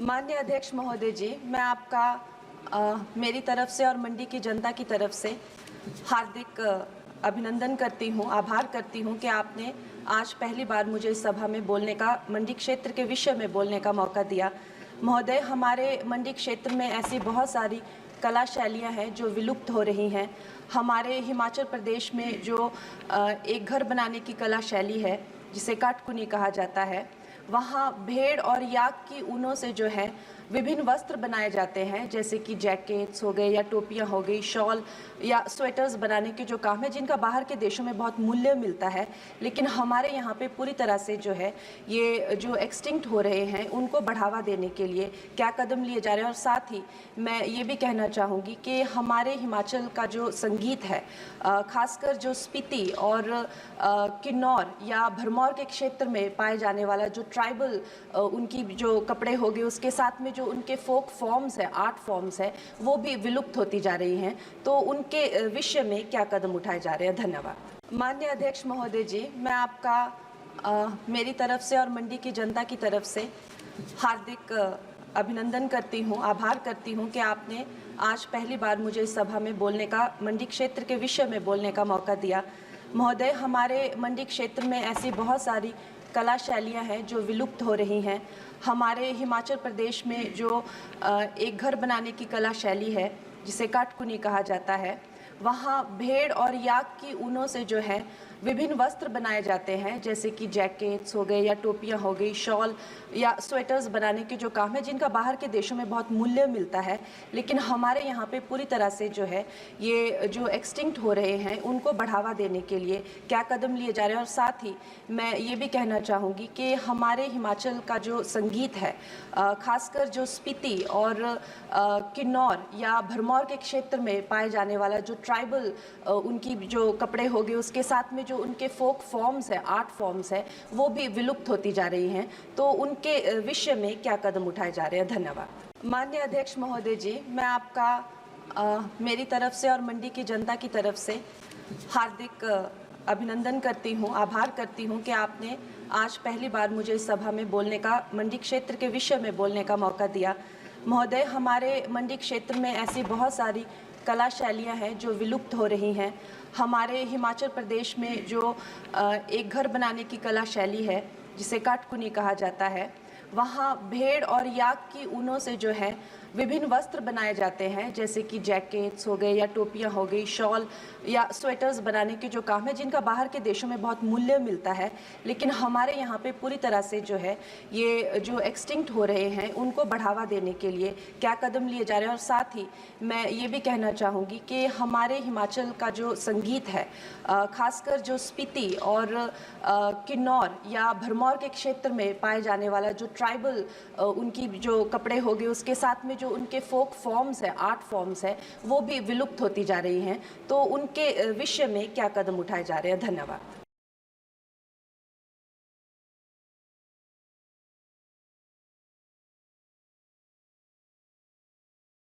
माननीय अध्यक्ष महोदय जी, मैं आपका मेरी तरफ से और मंडी की जनता की तरफ से हार्दिक अभिनंदन करती हूँ, आभार करती हूँ कि आपने आज पहली बार मुझे इस सभा में बोलने का, मंडी क्षेत्र के विषय में बोलने का मौका दिया। महोदय, हमारे मंडी क्षेत्र में ऐसी बहुत सारी कला शैलियाँ हैं जो विलुप्त हो रही हैं। हमारे हिमाचल प्रदेश में जो एक घर बनाने की कला शैली है, जिसे काटकुनी कहा जाता है, वहाँ भेड़ और याक की ऊनों से जो है विभिन्न वस्त्र बनाए जाते हैं, जैसे कि जैकेट्स हो गए या टोपियाँ हो गई, शॉल या स्वेटर्स बनाने के जो काम है, जिनका बाहर के देशों में बहुत मूल्य मिलता है, लेकिन हमारे यहाँ पे पूरी तरह से जो है ये जो एक्सटिंक्ट हो रहे हैं, उनको बढ़ावा देने के लिए क्या कदम लिए जा रहे हैं। और साथ ही मैं ये भी कहना चाहूँगी कि हमारे हिमाचल का जो संगीत है, खासकर जो स्पीति और किन्नौर या भरमौर के क्षेत्र में पाए जाने वाला जो ट्राइबल उनकी जो कपड़े हो गए, उसके साथ में जो उनके फोक फॉर्म्स है, आर्ट फॉर्म्स है, वो भी विलुप्त होती जा रही हैं। तो उनके विषय में क्या कदम उठाए जा रहे हैं? धन्यवाद। माननीय अध्यक्ष महोदय जी, मैं आपका मेरी तरफ से और मंडी की जनता की तरफ से हार्दिक अभिनंदन करती हूँ, आभार करती हूँ कि आपने आज पहली बार मुझे इस सभा में बोलने का, मंडी क्षेत्र के विषय में बोलने का मौका दिया। महोदय, हमारे मंडी क्षेत्र में ऐसी बहुत सारी कला शैलियाँ हैं जो विलुप्त हो रही हैं। हमारे हिमाचल प्रदेश में जो एक घर बनाने की कला शैली है, जिसे काटकुनी कहा जाता है, वहाँ भेड़ और याक की ऊनों से जो है विभिन्न वस्त्र बनाए जाते हैं, जैसे कि जैकेट्स हो गए या टोपियाँ हो गई, शॉल या स्वेटर्स बनाने के जो काम है, जिनका बाहर के देशों में बहुत मूल्य मिलता है, लेकिन हमारे यहाँ पे पूरी तरह से जो है ये जो एक्सटिंक्ट हो रहे हैं, उनको बढ़ावा देने के लिए क्या कदम लिए जा रहे हैं। और साथ ही मैं ये भी कहना चाहूँगी कि हमारे हिमाचल का जो संगीत है, खासकर जो स्पीति और किन्नौर या भरमौर के क्षेत्र में पाए जाने वाला जो ट्राइबल उनकी जो कपड़े हो गए, उसके साथ में जो उनके फोक फॉर्म्स है, आर्ट फॉर्म्स है, वो भी विलुप्त होती जा रही हैं। तो उनके विषय में क्या कदम उठाए जा रहे हैं? धन्यवाद। माननीय अध्यक्ष महोदय जी, मैं आपका मेरी तरफ से और मंडी की जनता की तरफ से हार्दिक अभिनंदन करती हूँ, आभार करती हूँ कि आपने आज पहली बार मुझे इस सभा में बोलने का, मंडी क्षेत्र के विषय में बोलने का मौका दिया। महोदय, हमारे मंडी क्षेत्र में ऐसी बहुत सारी कला शैलियाँ हैं जो विलुप्त हो रही हैं। हमारे हिमाचल प्रदेश में जो एक घर बनाने की कला शैली है, जिसे काटकुनी कहा जाता है, वहाँ भेड़ और याक की ऊनों से जो है विभिन्न वस्त्र बनाए जाते हैं, जैसे कि जैकेट्स हो गए या टोपियाँ हो गई, शॉल या स्वेटर्स बनाने के जो काम है, जिनका बाहर के देशों में बहुत मूल्य मिलता है, लेकिन हमारे यहाँ पे पूरी तरह से जो है ये जो एक्सटिंक्ट हो रहे हैं, उनको बढ़ावा देने के लिए क्या कदम लिए जा रहे हैं। और साथ ही मैं ये भी कहना चाहूँगी कि हमारे हिमाचल का जो संगीत है, खासकर जो स्पीति और किन्नौर या भरमौर के क्षेत्र में पाए जाने वाला जो ट्राइबल उनकी जो कपड़े हो गए, उसके साथ में जो उनके फोक फॉर्म्स है, आर्ट फॉर्म्स है, वो भी विलुप्त होती जा रही हैं। तो उनके विषय में क्या कदम उठाए जा रहे हैं? धन्यवाद।